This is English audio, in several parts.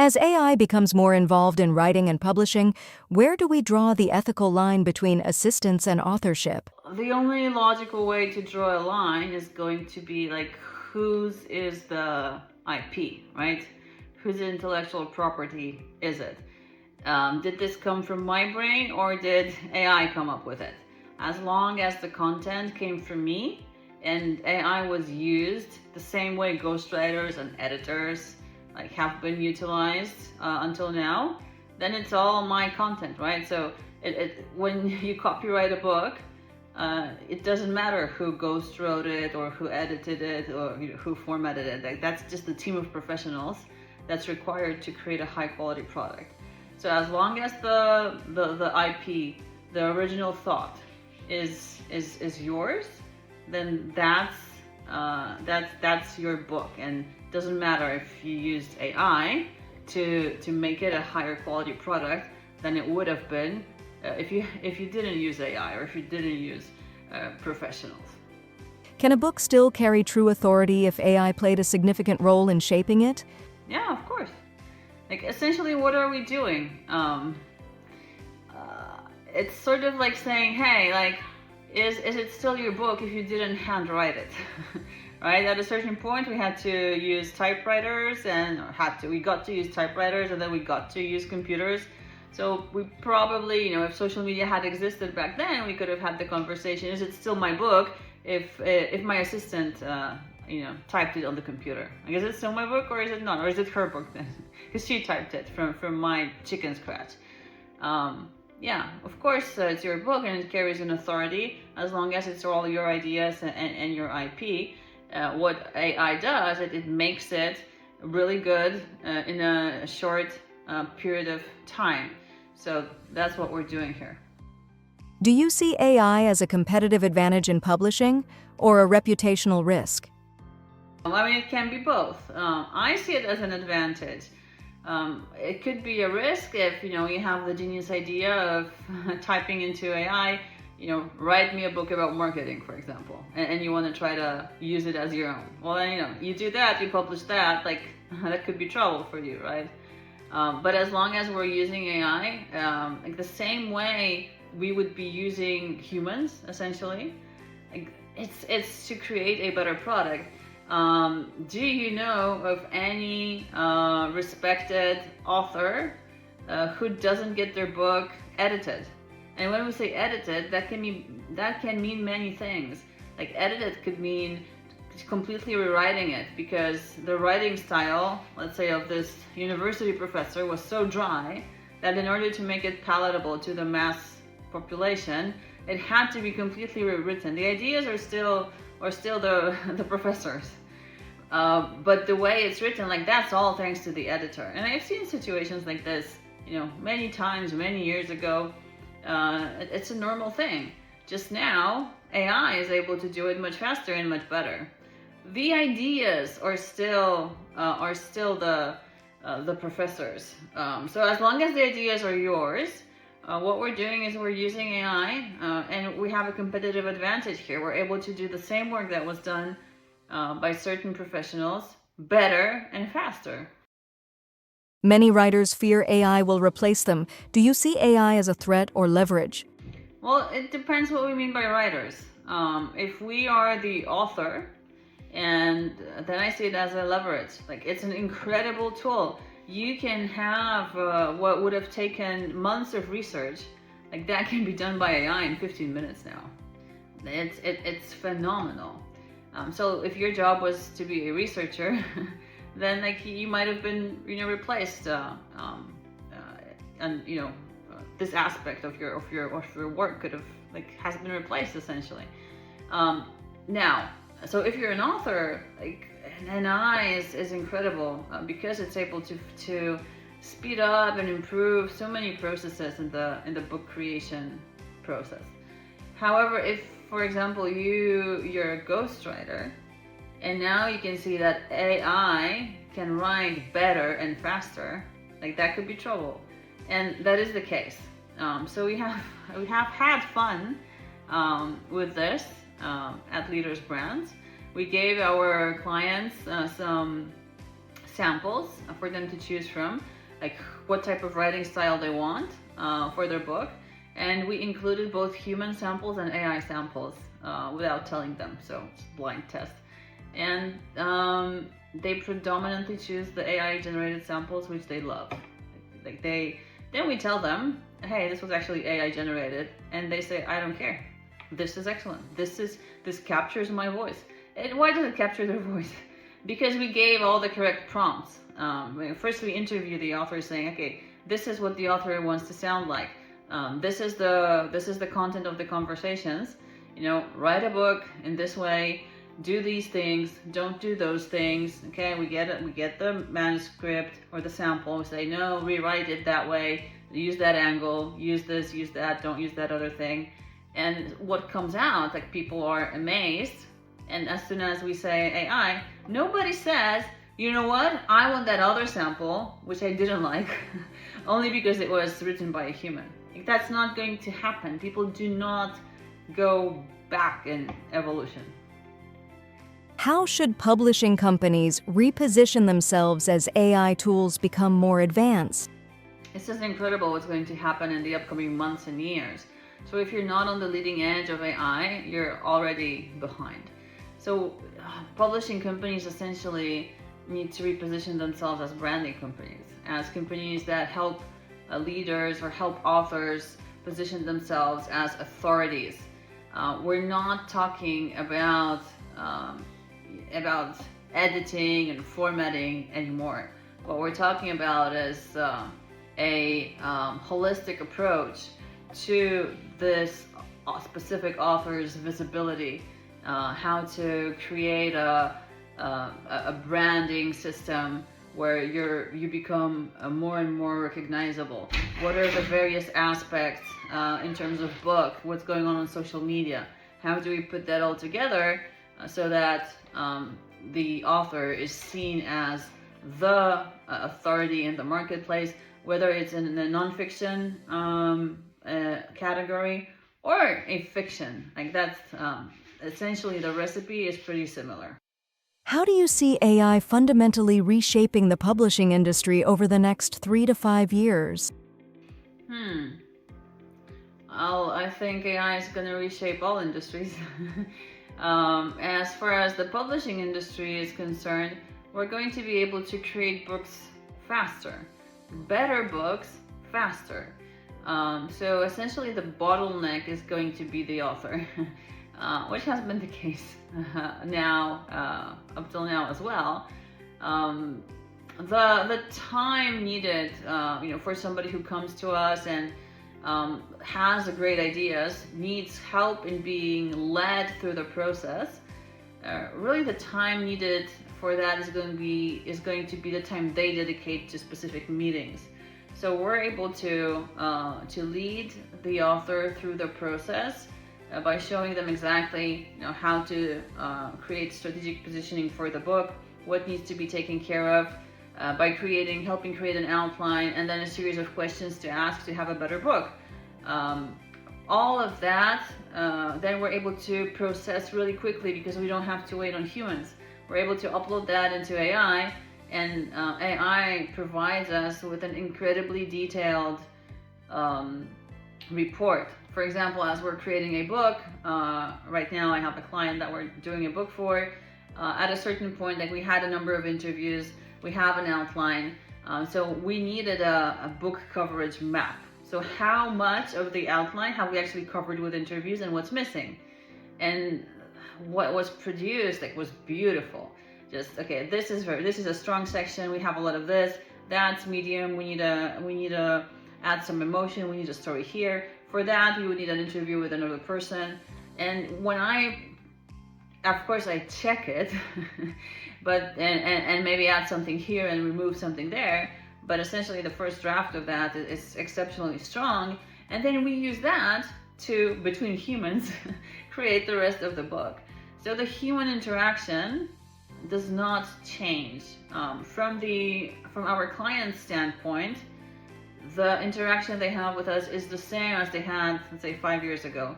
As AI becomes more involved in writing and publishing, where do we draw the ethical line between assistance and authorship? The only logical way to draw a line is going to be like whose is the IP, right? Whose intellectual property is it? Did this come from my brain or did AI come up with it? As long as the content came from me and AI was used the same way ghostwriters and editors like have been utilized until now, then it's all my content, right? So when you copyright a book, it doesn't matter who ghost wrote it or who edited it or who formatted it. Like, that's just the team of professionals that's required to create a high quality product. So as long as the IP, the original thought, is yours, then that's your book, and it doesn't matter if you used AI to make it a higher quality product than it would have been if you didn't use AI or if you didn't use professionals. Can a book still carry true authority if AI played a significant role in shaping it? Yeah, of course. Like, essentially, what are we doing? It's sort of like saying, hey, like, is it still your book if you didn't handwrite it? Right? At a certain point, we had to use typewriters, and we got to use typewriters, and then we got to use computers. So we probably, if social media had existed back then, we could have had the conversation: is it still my book if my assistant, typed it on the computer? Like, is it still my book or is it not? Or is it her book then? Because she typed it from my chicken scratch. Yeah, of course, it's your book and it carries an authority as long as it's all your ideas and your IP. What AI does, it makes it really good in a short period of time. So that's what we're doing here. Do you see AI as a competitive advantage in publishing or a reputational risk? I mean, it can be both. I see it as an advantage. It could be a risk if you have the genius idea of typing into AI, write me a book about marketing, for example, and you want to try to use it as your own. Well, then you do that, you publish that, like that could be trouble for you, right? But as long as we're using AI, like the same way we would be using humans, essentially, like it's to create a better product. Do you know of any respected author who doesn't get their book edited? And when we say edited, that can mean many things. Like, edited could mean completely rewriting it because the writing style, let's say, of this university professor was so dry that in order to make it palatable to the mass population, it had to be completely rewritten. The ideas are still the professors. But the way it's written, like, that's all thanks to the editor. And I've seen situations like this, many times, many years ago. It's a normal thing. Just now, AI is able to do it much faster and much better. The ideas are still the professors. So as long as the ideas are yours, what we're doing is we're using AI, and we have a competitive advantage here. We're able to do the same work that was done by certain professionals better and faster. Many writers fear AI will replace them. Do you see AI as a threat or leverage? Well, it depends what we mean by writers. If we are the author, and then I see it as a leverage. Like, it's an incredible tool. You can have what would have taken months of research, like that can be done by AI in 15 minutes now. It's phenomenal. So if your job was to be a researcher, then like you might have been replaced, and this aspect of your work could have has been replaced essentially. Now, so if you're an author, like an AI is incredible because it's able to speed up and improve so many processes in the book creation process. However, if, for example, you're a ghostwriter, and now you can see that AI can write better and faster, like that could be trouble, and that is the case. So we have had fun with this at Leaders Brands. We gave our clients some samples for them to choose from, like what type of writing style they want for their book. And we included both human samples and AI samples without telling them, so it's a blind test. And they predominantly choose the AI generated samples, which they love. Then we tell them, hey, this was actually AI generated, and they say, I don't care. This is excellent. This captures my voice. And why does it capture their voice? Because we gave all the correct prompts. First, we interview the author, saying, okay, this is what the author wants to sound like. This is the content of the conversations. Write a book in this way. Do these things. Don't do those things. Okay, we get it. We get the manuscript or the sample. We say, no, rewrite it that way. Use that angle. Use this. Use that. Don't use that other thing. And what comes out, like, people are amazed. And as soon as we say AI, nobody says, you know what? I want that other sample, which I didn't like, only because it was written by a human. That's not going to happen. People do not go back in evolution. How should publishing companies reposition themselves as AI tools become more advanced? It's just incredible what's going to happen in the upcoming months and years. So if you're not on the leading edge of AI, you're already behind. So publishing companies essentially need to reposition themselves as branding companies, as companies that help leaders or help authors position themselves as authorities. We're not talking about editing and formatting anymore. What we're talking about is a holistic approach to this specific author's visibility, how to create a branding system where you become more and more recognizable. What are the various aspects in terms of book? What's going on social media? How do we put that all together so that the author is seen as the authority in the marketplace, whether it's in the nonfiction category or a fiction? Like, that's essentially the recipe is pretty similar. How do you see AI fundamentally reshaping the publishing industry over the next 3 to 5 years? I think AI is going to reshape all industries. As far as the publishing industry is concerned, we're going to be able to create books faster, better books faster. So essentially the bottleneck is going to be the author, which has been the case up till now as well. The time needed, for somebody who comes to us and has great ideas, needs help in being led through the process. Really, the time needed for that is going to be the time they dedicate to specific meetings. So we're able to lead the author through the process by showing them exactly how to create strategic positioning for the book, what needs to be taken care of, by helping create an outline and then a series of questions to ask to have a better book. All of that, then we're able to process really quickly because we don't have to wait on humans. We're able to upload that into AI, and AI provides us with an incredibly detailed report. For example, as we're creating a book, right now I have a client that we're doing a book for. At a certain point, like, we had a number of interviews, we have an outline, so we needed a book coverage map. So how much of the outline have we actually covered with interviews and what's missing? And what was produced was beautiful. Just, okay, this is a strong section, we have a lot of this, that's medium, we need to add some emotion, we need a story here. For that, we would need an interview with another person. And when of course I check it, but and maybe add something here and remove something there. But essentially the first draft of that is exceptionally strong. And then we use that to, between humans, create the rest of the book. So the human interaction does not change. From our client's standpoint, the interaction they have with us is the same as they had, let's say, 5 years ago.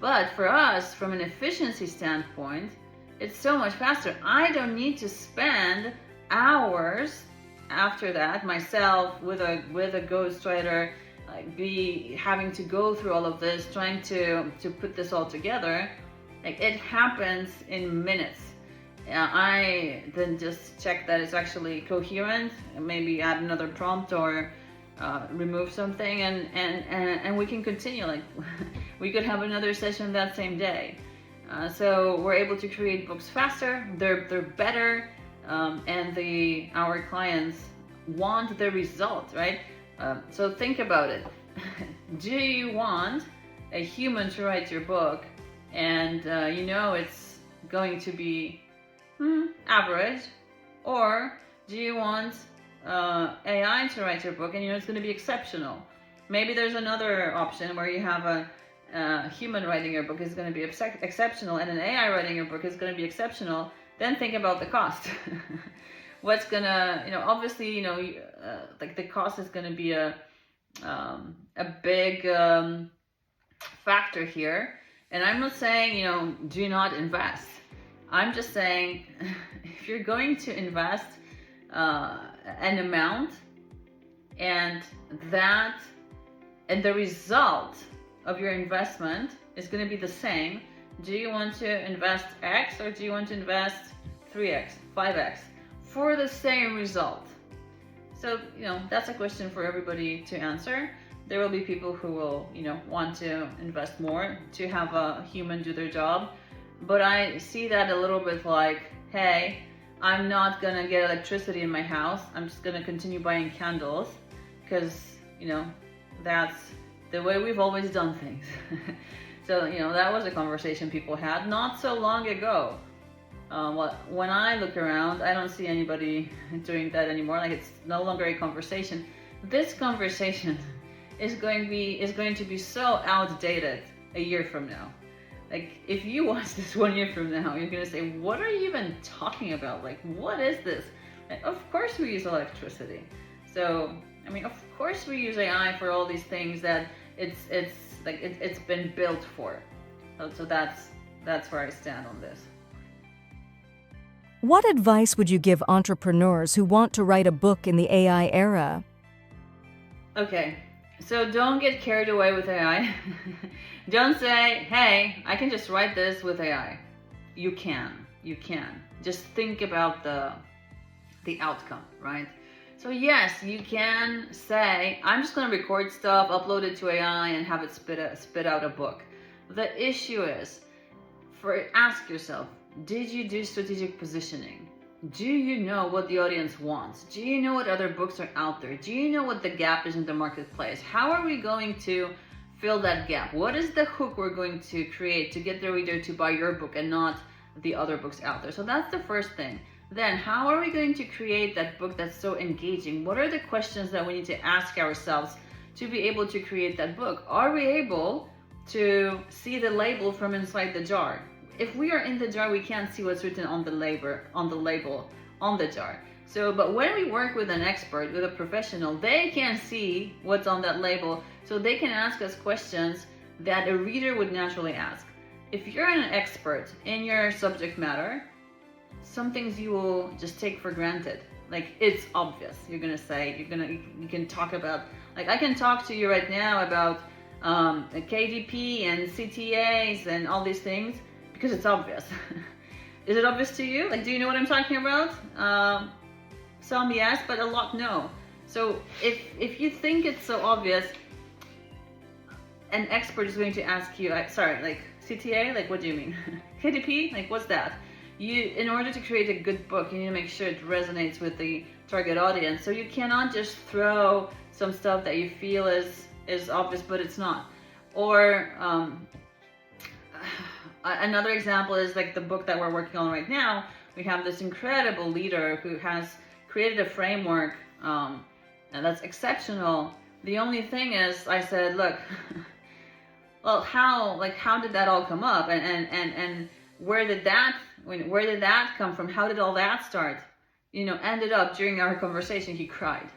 But for us, from an efficiency standpoint, it's so much faster. I don't need to spend hours after that, myself with a ghostwriter, like be having to go through all of this, trying to put this all together. Like, it happens in minutes. I then just check that it's actually coherent, and maybe add another prompt or remove something, and we can continue. Like, we could have another session that same day. So we're able to create books faster. They're better, and our clients want the result, right? So think about it. Do you want a human to write your book, and you know it's going to be average, or do you want AI to write your book and you know it's going to be exceptional? Maybe there's another option where you have a human writing your book is going to be exceptional and an AI writing your book is going to be exceptional. Then think about the cost. What's gonna, obviously, like the cost is going to be a big factor here. And I'm not saying, do not invest. I'm just saying, if you're going to invest an amount and the result of your investment is going to be the same, do you want to invest X or do you want to invest 3X, 5X for the same result? So, that's a question for everybody to answer. There will be people who will, want to invest more to have a human do their job. But I see that a little bit like, hey, I'm not gonna get electricity in my house. I'm just gonna continue buying candles because, that's the way we've always done things. So, that was a conversation people had not so long ago. When I look around, I don't see anybody doing that anymore. Like, it's no longer a conversation. This conversation is going to be so outdated a year from now. Like, if you watch this 1 year from now, you're gonna say, what are you even talking about? Like, what is this? And of course we use electricity. So, of course we use AI for all these things that it's been built for. So that's where I stand on this. What advice would you give entrepreneurs who want to write a book in the AI era? Okay, so don't get carried away with AI. Don't say, hey, I can just write this with AI. You can. Just think about the outcome, right? So yes, you can say, I'm just going to record stuff, upload it to AI, and have it spit out a book. The issue is, ask yourself, did you do strategic positioning? Do you know what the audience wants? Do you know what other books are out there? Do you know what the gap is in the marketplace? How are we going to fill that gap? What is the hook we're going to create to get the reader to buy your book and not the other books out there? So that's the first thing. Then how are we going to create that book that's so engaging? What are the questions that we need to ask ourselves to be able to create that book? Are we able to see the label from inside the jar? If we are in the jar, we can't see what's written on the label on the jar. So, but when we work with an expert, with a professional, they can see what's on that label, so they can ask us questions that a reader would naturally ask. If you're an expert in your subject matter, some things you will just take for granted. Like, it's obvious. You're gonna say, you can talk about, like, I can talk to you right now about KDP and CTAs and all these things because it's obvious. Is it obvious to you? Like, do you know what I'm talking about? Some yes, but a lot no. So if you think it's so obvious, an expert is going to ask you, sorry, like CTA, like what do you mean? KDP, like what's that? In order to create a good book, you need to make sure it resonates with the target audience. So you cannot just throw some stuff that you feel is obvious, but it's not. Or another example is like the book that we're working on right now. We have this incredible leader who has created a framework and that's exceptional. The only thing is, I said, look, well, how did that all come up, and where did that come from? How did all that start? Ended up during our conversation, he cried.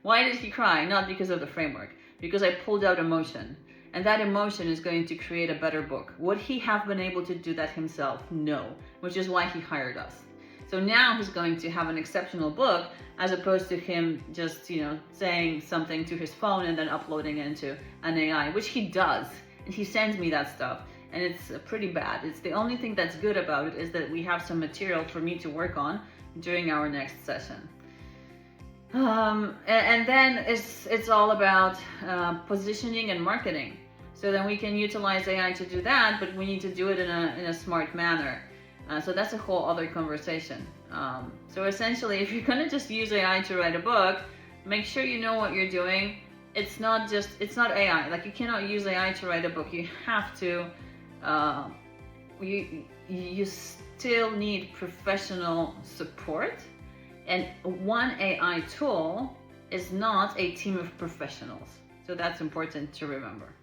Why did he cry? Not because of the framework, because I pulled out emotion. And that emotion is going to create a better book. Would he have been able to do that himself? No, which is why he hired us. So now he's going to have an exceptional book, as opposed to him just, saying something to his phone and then uploading it into an AI, which he does. And he sends me that stuff, and it's pretty bad. It's the only thing that's good about it is that we have some material for me to work on during our next session. And then it's all about positioning and marketing. So then we can utilize AI to do that, but we need to do it in a smart manner. So that's a whole other conversation. So essentially, if you're gonna just use AI to write a book, make sure you know what you're doing. It's not AI. Like, you cannot use AI to write a book. You have to, you still need professional support. And one AI tool is not a team of professionals. So that's important to remember.